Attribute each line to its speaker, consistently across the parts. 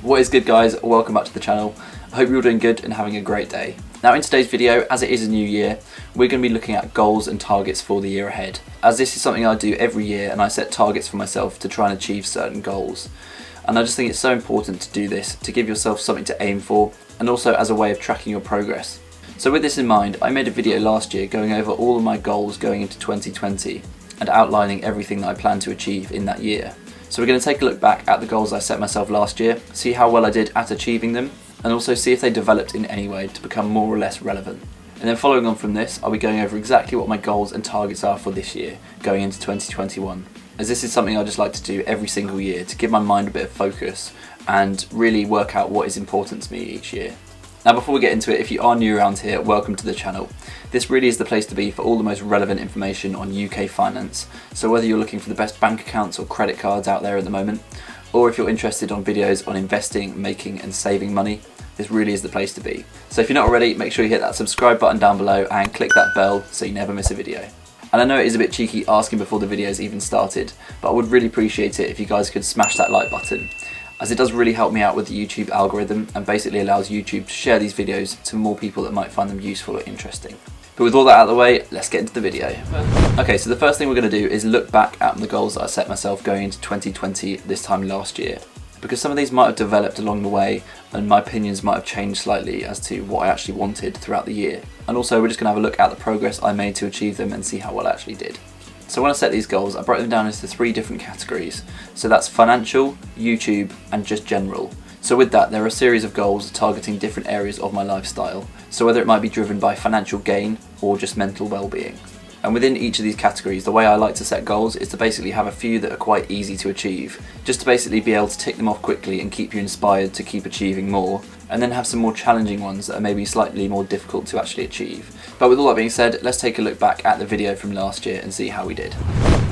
Speaker 1: What is good, guys? Welcome back to the channel. I hope you're all doing good and having a great day. Now in today's video, as it is a new year, we're going to be looking at goals and targets for the year ahead. As this is something I do every year and I set targets for myself to try and achieve certain goals. And I just think it's so important to do this, to give yourself something to aim for and also as a way of tracking your progress. So with this in mind, I made a video last year going over all of my goals going into 2020 and outlining everything that I plan to achieve in that year. So we're going to take a look back at the goals I set myself last year, see how well I did at achieving them, and also see if they developed in any way to become more or less relevant. And then following on from this, I'll be going over exactly what my goals and targets are for this year, going into 2021. As this is something I just like to do every single year to give my mind a bit of focus and really work out what is important to me each year. Now before we get into it, if you are new around here, welcome to the channel. This really is the place to be for all the most relevant information on UK finance. So whether you're looking for the best bank accounts or credit cards out there at the moment, or if you're interested on videos on investing, making and saving money, this really is the place to be. So if you're not already, make sure you hit that subscribe button down below and click that bell so you never miss a video. And I know it is a bit cheeky asking before the video's even started, but I would really appreciate it if you guys could smash that like button, as it does really help me out with the YouTube algorithm and basically allows YouTube to share these videos to more people that might find them useful or interesting. But with all that out of the way, let's get into the video. Okay, so the first thing we're going to do is look back at the goals that I set myself going into 2020 this time last year. Because some of these might have developed along the way and my opinions might have changed slightly as to what I actually wanted throughout the year. And also we're just going to have a look at the progress I made to achieve them and see how well I actually did. So when I set these goals, I broke them down into 3 different categories. So that's financial, YouTube and just general. So with that, there are a series of goals targeting different areas of my lifestyle. So whether it might be driven by financial gain or just mental well-being. And within each of these categories, the way I like to set goals is to basically have a few that are quite easy to achieve, just to basically be able to tick them off quickly and keep you inspired to keep achieving more, and then have some more challenging ones that are maybe slightly more difficult to actually achieve. But with all that being said, let's take a look back at the video from last year and see how we did.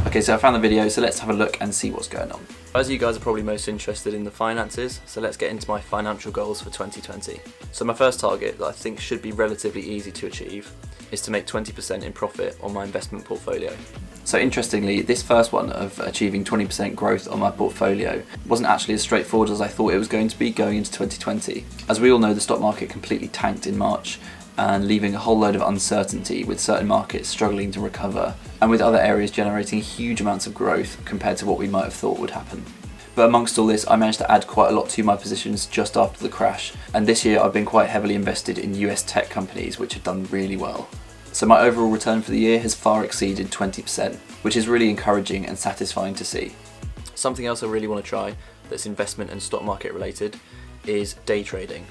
Speaker 1: Okay, so I found the video, so let's have a look and see what's going on. As you guys are probably most interested in the finances, so let's get into my financial goals for 2020. So my first target that I think should be relatively easy to achieve is to make 20% in profit on my investment portfolio. So interestingly, this first one of achieving 20% growth on my portfolio wasn't actually as straightforward as I thought it was going to be going into 2020. As we all know, the stock market completely tanked in March, and leaving a whole load of uncertainty with certain markets struggling to recover and with other areas generating huge amounts of growth compared to what we might have thought would happen. But amongst all this, I managed to add quite a lot to my positions just after the crash, and this year I've been quite heavily invested in US tech companies which have done really well. So my overall return for the year has far exceeded 20%, which is really encouraging and satisfying to see. Something else I really want to try that's investment and stock market related is day trading.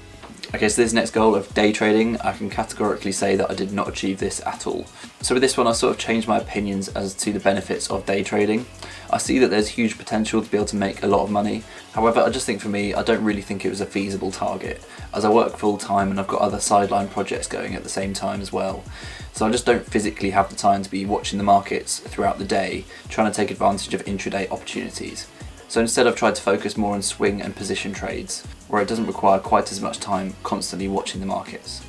Speaker 1: Okay, so this next goal of day trading, I can categorically say that I did not achieve this at all. So with this one, I sort of changed my opinions as to the benefits of day trading. I see that there's huge potential to be able to make a lot of money. However, I just think for me, I don't really think it was a feasible target, as I work full time and I've got other sideline projects going at the same time as well. So I just don't physically have the time to be watching the markets throughout the day, trying to take advantage of intraday opportunities. So instead I've tried to focus more on swing and position trades, where it doesn't require quite as much time constantly watching the markets.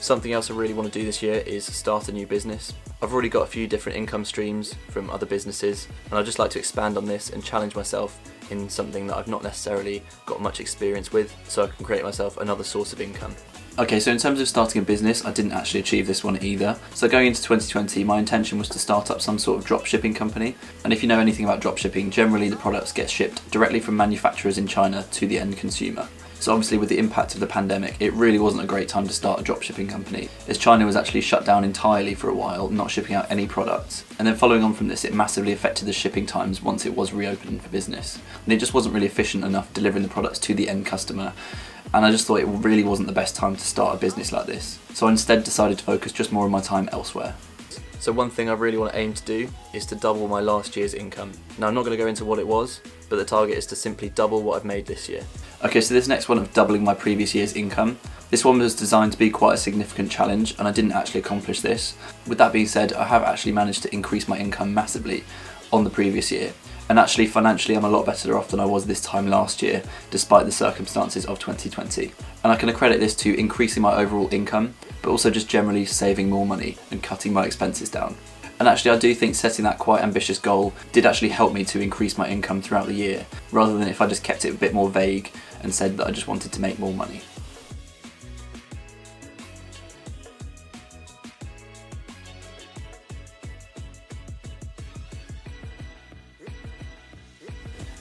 Speaker 1: Something else I really want to do this year is start a new business. I've already got a few different income streams from other businesses, and I'd just like to expand on this and challenge myself in something that I've not necessarily got much experience with, so I can create myself another source of income. Okay, so in terms of starting a business, I didn't actually achieve this one either. So going into 2020, my intention was to start up some sort of drop shipping company. And if you know anything about drop shipping, generally the products get shipped directly from manufacturers in China to the end consumer. So obviously with the impact of the pandemic, it really wasn't a great time to start a drop shipping company, as China was actually shut down entirely for a while, not shipping out any products. And then following on from this, it massively affected the shipping times once it was reopened for business. And it just wasn't really efficient enough delivering the products to the end customer. And I just thought it really wasn't the best time to start a business like this. So I instead decided to focus just more of my time elsewhere. So one thing I really want to aim to do is to double my last year's income. Now I'm not going to go into what it was, but the target is to simply double what I've made this year. Okay, so this next one of doubling my previous year's income, this one was designed to be quite a significant challenge and I didn't actually accomplish this. With that being said, I have actually managed to increase my income massively on the previous year. And actually financially I'm a lot better off than I was this time last year, despite the circumstances of 2020. And I can accredit this to increasing my overall income, but also just generally saving more money and cutting my expenses down. And actually I do think setting that quite ambitious goal did actually help me to increase my income throughout the year, rather than if I just kept it a bit more vague and said that I just wanted to make more money.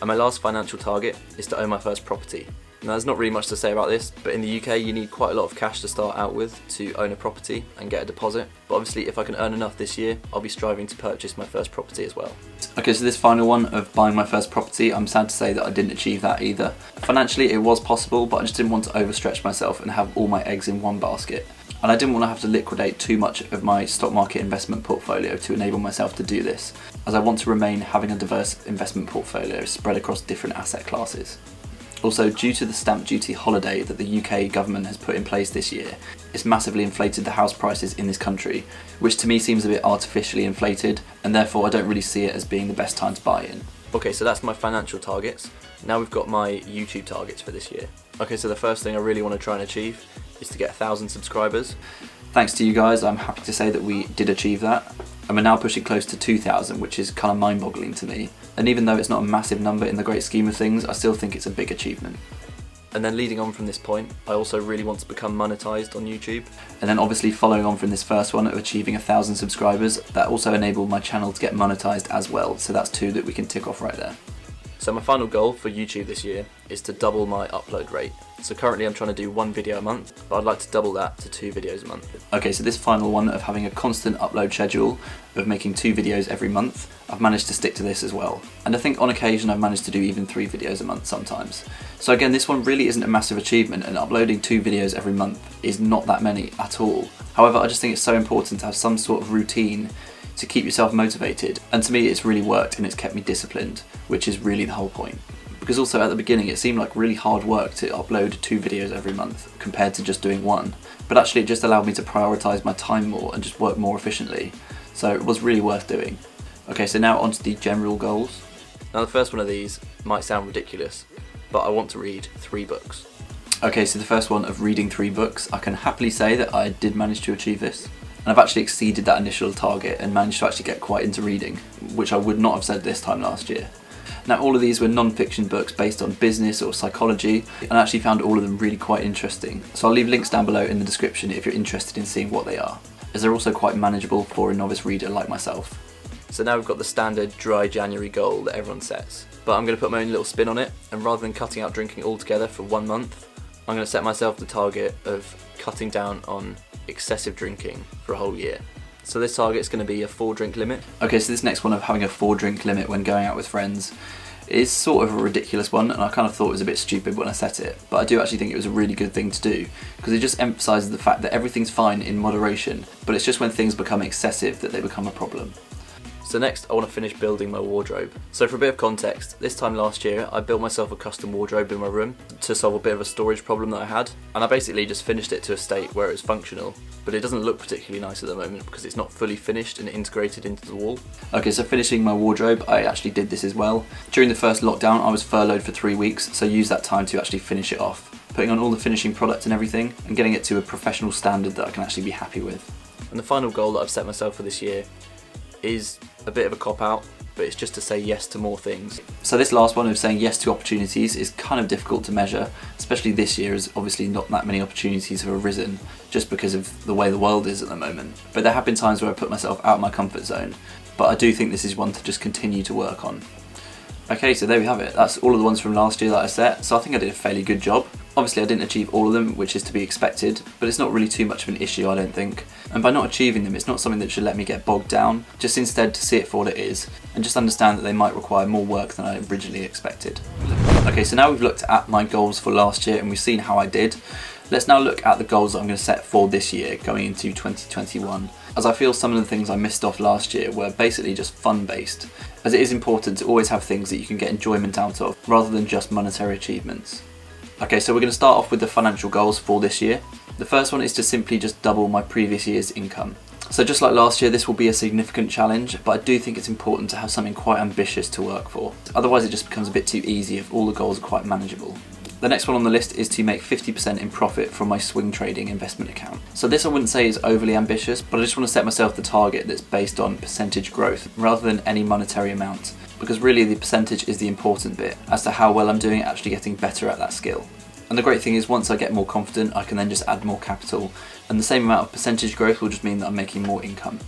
Speaker 1: And my last financial target is to own my first property. Now there's not really much to say about this, but in the UK you need quite a lot of cash to start out with to own a property and get a deposit. But obviously if I can earn enough this year, I'll be striving to purchase my first property as well. Okay, so this final one of buying my first property, I'm sad to say that I didn't achieve that either. Financially it was possible, but I just didn't want to overstretch myself and have all my eggs in one basket. And I didn't want to have to liquidate too much of my stock market investment portfolio to enable myself to do this, as I want to remain having a diverse investment portfolio spread across different asset classes. Also, due to the stamp duty holiday that the UK government has put in place this year, it's massively inflated the house prices in this country, which to me seems a bit artificially inflated, and therefore I don't really see it as being the best time to buy in. Okay, so that's my financial targets. Now we've got my YouTube targets for this year. Okay, so the first thing I really want to try and achieve is to get 1,000 subscribers. Thanks to you guys, I'm happy to say that we did achieve that. And we're now pushing close to 2,000, which is kind of mind-boggling to me. And even though it's not a massive number in the great scheme of things, I still think it's a big achievement. And then leading on from this point, I also really want to become monetized on YouTube. And then obviously following on from this first one of achieving 1,000 subscribers, that also enabled my channel to get monetized as well. So that's 2 that we can tick off right there. So my final goal for YouTube this year is to double my upload rate. So currently I'm trying to do 1 video a month, but I'd like to double that to 2 videos a month. Okay, so this final one of having a constant upload schedule, of making 2 videos every month, I've managed to stick to this as well. And I think on occasion I've managed to do even 3 videos a month sometimes. So again, this one really isn't a massive achievement, and uploading 2 videos every month is not that many at all. However, I just think it's so important to have some sort of routine to keep yourself motivated, and to me it's really worked and it's kept me disciplined, which is really the whole point. Because also at the beginning it seemed like really hard work to upload 2 videos every month compared to just doing 1, but actually it just allowed me to prioritise my time more and just work more efficiently, so it was really worth doing. Okay, so now onto the general goals. Now the first one of these might sound ridiculous, but I want to read 3 books. Okay, so the first one of reading 3 books, I can happily say that I did manage to achieve this. And I've actually exceeded that initial target and managed to actually get quite into reading, which I would not have said this time last year. Now all of these were non-fiction books based on business or psychology, and I actually found all of them really quite interesting. So I'll leave links down below in the description if you're interested in seeing what they are, as they're also quite manageable for a novice reader like myself. So now we've got the standard dry January goal that everyone sets, but I'm going to put my own little spin on it, and rather than cutting out drinking altogether for 1 month, I'm going to set myself the target of cutting down on excessive drinking for a whole year. So this target is going to be a 4-drink limit. Okay, so this next one of having a 4-drink limit when going out with friends is sort of a ridiculous one, and I kind of thought it was a bit stupid when I set it, but I do actually think it was a really good thing to do, because it just emphasises the fact that everything's fine in moderation, but it's just when things become excessive that they become a problem. So next I want to finish building my wardrobe. So for a bit of context, this time last year I built myself a custom wardrobe in my room to solve a bit of a storage problem that I had, and I basically just finished it to a state where it was functional, but it doesn't look particularly nice at the moment because it's not fully finished and integrated into the wall. Okay, so finishing my wardrobe, I actually did this as well. During the first lockdown I was furloughed for 3 weeks, so I used that time to actually finish it off, putting on all the finishing products and everything and getting it to a professional standard that I can actually be happy with. And the final goal that I've set myself for this year is a bit of a cop-out, but it's just to say yes to more things. So this last one of saying yes to opportunities is kind of difficult to measure, especially this year, as obviously not that many opportunities have arisen just because of the way the world is at the moment. But there have been times where I put myself out of my comfort zone, but I do think this is one to just continue to work on. Okay, so there we have it. That's all of the ones from last year that I set, so I think I did a fairly good job. Obviously I didn't achieve all of them, which is to be expected, but it's not really too much of an issue, I don't think. And by not achieving them, it's not something that should let me get bogged down, just instead to see it for what it is, and just understand that they might require more work than I originally expected. Okay, so now we've looked at my goals for last year and we've seen how I did. Let's now look at the goals that I'm going to set for this year, going into 2021. As I feel some of the things I missed off last year were basically just fun-based, as it is important to always have things that you can get enjoyment out of, rather than just monetary achievements. Okay, so we're going to start off with the financial goals for this year. The first one is to simply just double my previous year's income. So just like last year, this will be a significant challenge, but I do think it's important to have something quite ambitious to work for. Otherwise it just becomes a bit too easy if all the goals are quite manageable. The next one on the list is to make 50% in profit from my swing trading investment account. So this I wouldn't say is overly ambitious, but I just want to set myself the target that's based on percentage growth rather than any monetary amount. because really the percentage is the important bit as to how well I'm doing at actually getting better at that skill. And the great thing is once I get more confident, I can then just add more capital, and the same amount of percentage growth will just mean that I'm making more income.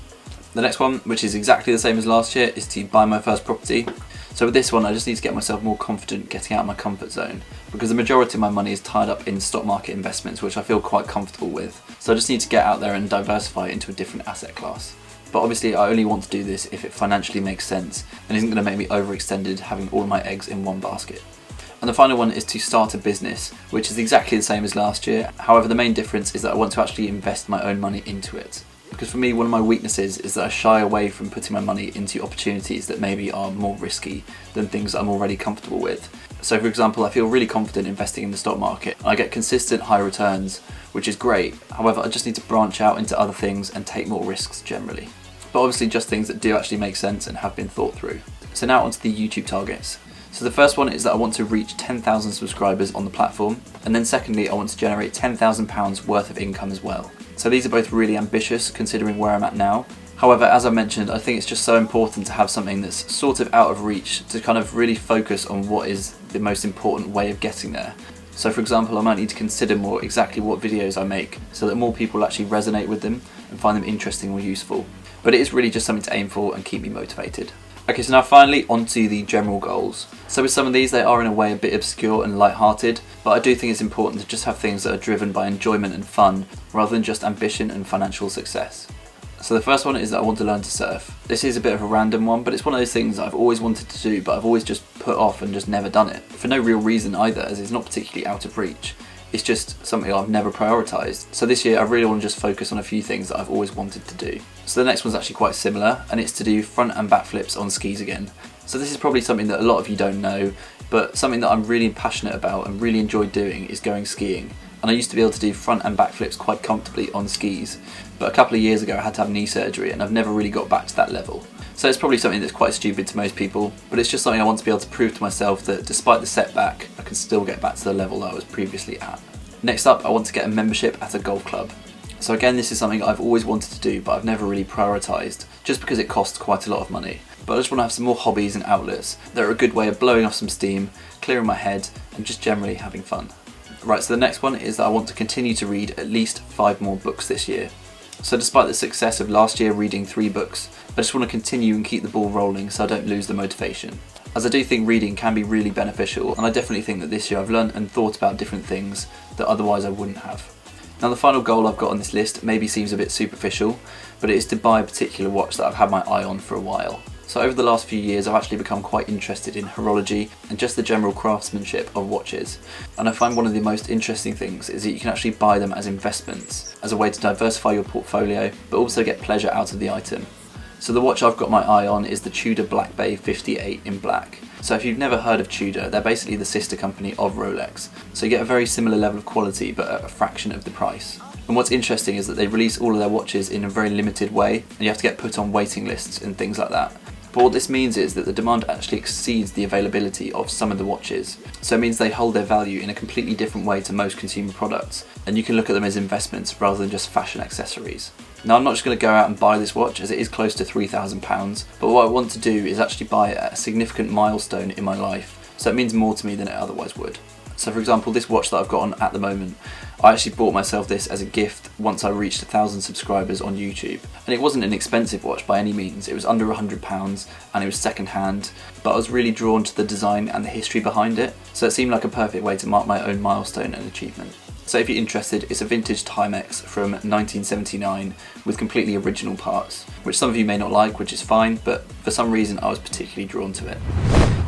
Speaker 1: The next one, which is exactly the same as last year, is to buy my first property. So with this one, I just need to get myself more confident getting out of my comfort zone, because the majority of my money is tied up in stock market investments, which I feel quite comfortable with. So I just need to get out there and diversify into a different asset class. But obviously I only want to do this if it financially makes sense and isn't going to make me overextended having all my eggs in one basket. And the final one is to start a business, which is exactly the same as last year. However, the main difference is that I want to actually invest my own money into it. Because for me, one of my weaknesses is that I shy away from putting my money into opportunities that maybe are more risky than things that I'm already comfortable with. So for example, I feel really confident investing in the stock market. I get consistent high returns, which is great. However, I just need to branch out into other things and take more risks generally. But obviously just things that do actually make sense and have been thought through. So now onto the YouTube targets. So the first one is that I want to reach 10,000 subscribers on the platform, and then secondly I want to generate £10,000 worth of income as well. So these are both really ambitious considering where I'm at now. However, as I mentioned, I think it's just so important to have something that's sort of out of reach to kind of really focus on what is the most important way of getting there. So for example, I might need to consider more exactly what videos I make so that more people actually resonate with them and find them interesting or useful. But it is really just something to aim for and keep me motivated. Okay, so now finally onto the general goals. So with some of these, they are in a way a bit obscure and light-hearted, but I do think it's important to just have things that are driven by enjoyment and fun rather than just ambition and financial success. So the first one is that I want to learn to surf. This is a bit of a random one, but it's one of those things that I've always wanted to do, but I've always just put off and just never done it. For no real reason either, as it's not particularly out of reach. It's just something I've never prioritised. So this year I really want to just focus on a few things that I've always wanted to do. So the next one's actually quite similar, and it's to do front and back flips on skis again. So this is probably something that a lot of you don't know, but something that I'm really passionate about and really enjoy doing is going skiing. And I used to be able to do front and back flips quite comfortably on skis, but a couple of years ago I had to have knee surgery and I've never really got back to that level. So it's probably something that's quite stupid to most people, but it's just something I want to be able to prove to myself that despite the setback, I can still get back to the level that I was previously at. Next up, I want to get a membership at a golf club. So again, this is something I've always wanted to do, but I've never really prioritised, just because it costs quite a lot of money. But I just want to have some more hobbies and outlets that are a good way of blowing off some steam, clearing my head, and just generally having fun. Right, so the next one is that I want to continue to read at least 5 more books this year. So despite the success of last year reading 3 books, I just want to continue and keep the ball rolling so I don't lose the motivation. As I do think reading can be really beneficial, and I definitely think that this year I've learned and thought about different things that otherwise I wouldn't have. Now the final goal I've got on this list maybe seems a bit superficial, but it is to buy a particular watch that I've had my eye on for a while. So over the last few years I've actually become quite interested in horology and just the general craftsmanship of watches. And I find one of the most interesting things is that you can actually buy them as investments, as a way to diversify your portfolio, but also get pleasure out of the item. So the watch I've got my eye on is the Tudor Black Bay 58 in black. So if you've never heard of Tudor, they're basically the sister company of Rolex. So you get a very similar level of quality but at a fraction of the price. And what's interesting is that they release all of their watches in a very limited way, and you have to get put on waiting lists and things like that. But what this means is that the demand actually exceeds the availability of some of the watches. So it means they hold their value in a completely different way to most consumer products, and you can look at them as investments rather than just fashion accessories. Now I'm not just going to go out and buy this watch as it is close to £3,000, but what I want to do is actually buy it at a significant milestone in my life, so it means more to me than it otherwise would. So for example, this watch that I've got on at the moment, I actually bought myself this as a gift once I reached 1,000 subscribers on YouTube. And it wasn't an expensive watch by any means, it was under £100 and it was second hand, but I was really drawn to the design and the history behind it, so it seemed like a perfect way to mark my own milestone and achievement. So if you're interested, it's a vintage Timex from 1979 with completely original parts, which some of you may not like, which is fine, but for some reason I was particularly drawn to it.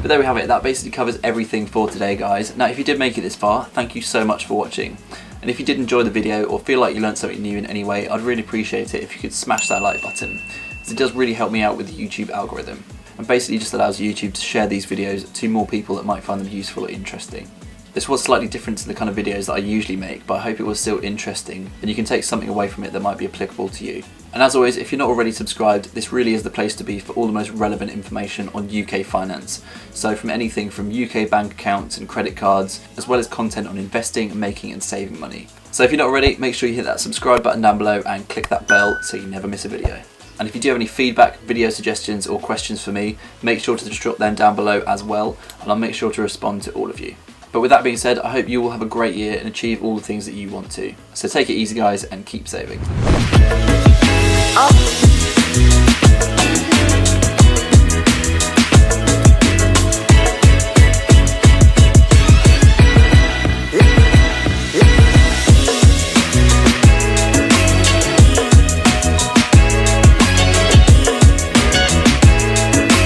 Speaker 1: But there we have it, that basically covers everything for today guys. Now if you did make it this far, thank you so much for watching. And if you did enjoy the video or feel like you learned something new in any way, I'd really appreciate it if you could smash that like button, as it does really help me out with the YouTube algorithm. And basically just allows YouTube to share these videos to more people that might find them useful or interesting. This was slightly different to the kind of videos that I usually make, but I hope it was still interesting and you can take something away from it that might be applicable to you. And as always, if you're not already subscribed, this really is the place to be for all the most relevant information on UK finance. So from anything from UK bank accounts and credit cards, as well as content on investing, making and saving money. So if you're not already, make sure you hit that subscribe button down below and click that bell so you never miss a video. And if you do have any feedback, video suggestions or questions for me, make sure to just drop them down below as well, and I'll make sure to respond to all of you. But with that being said, I hope you will have a great year and achieve all the things that you want to. So take it easy guys and keep saving.